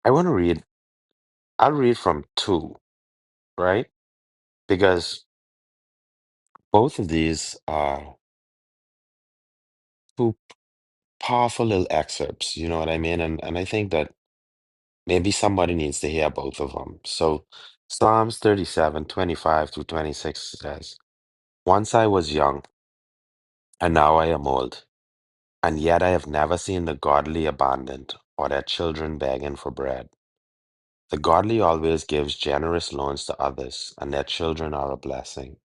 I want to read, I'll read from two, right? Because both of these are two powerful little excerpts, you know what I mean? And I think that maybe somebody needs to hear both of them. So Psalms 37:25 through 26 says, once I was young, and now I am old, and yet I have never seen the godly abandoned or their children begging for bread. The godly always gives generous loans to others, and their children are a blessing.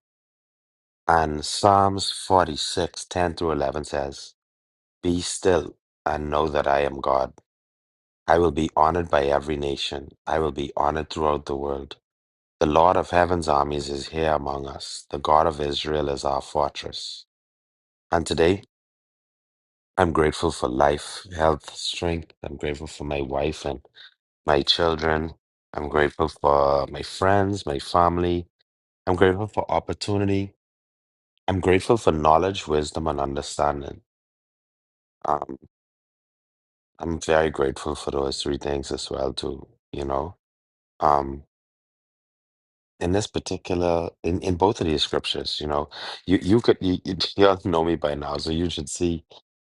And Psalms 46:10 through 11 says, be still and know that I am God. I will be honored by every nation. I will be honored throughout the world. The Lord of heaven's armies is here among us. The God of Israel is our fortress. And today, I'm grateful for life, health, strength. I'm grateful for my wife and my children. I'm grateful for my friends, my family. I'm grateful for opportunity. I'm grateful for knowledge, wisdom, and understanding. Um, I'm very grateful for those three things as well, too, you know. Um, in this particular in both of these scriptures, you could you all know me by now, so you should see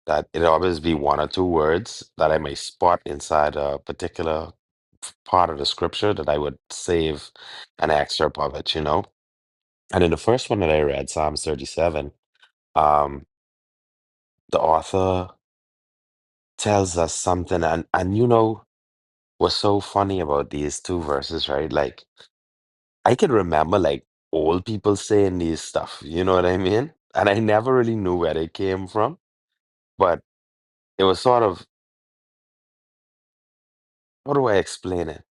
that it always be one or two words that I may spot inside a particular part of the scripture that I would save an excerpt of it. And in the first one that I read, Psalms 37, um, the author tells us something, and what's so funny about these two verses, right? Like I can remember like old people saying these stuff, you know what I mean? And I never really knew where they came from, but it was sort of, how do I explain it?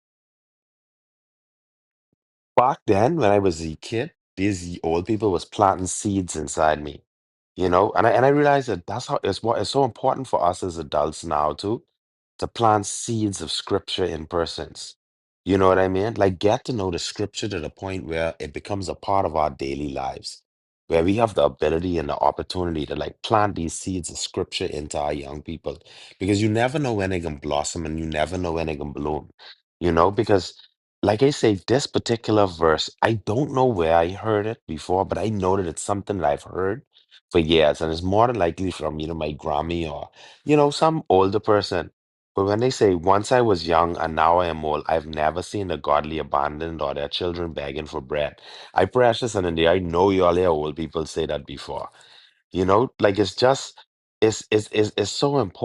Back then, when I was a kid, these old people was planting seeds inside me, and I realized that that's how it's what is so important for us as adults now too, to plant seeds of scripture in persons. You know what I mean? Like get to know the scripture to the point where it becomes a part of our daily lives, where we have the ability and the opportunity to like plant these seeds of scripture into our young people, because you never know when they can blossom and you never know when they can bloom. Because like I say, this particular verse, I don't know where I heard it before, but I know that it's something that I've heard for years, and it's more than likely from, my Grammy or, some older person. But when they say, once I was young and now I am old, I've never seen the godly abandoned or their children begging for bread. I precious and indeed, I know you all hear old people say that before. Like it's just, it's so important.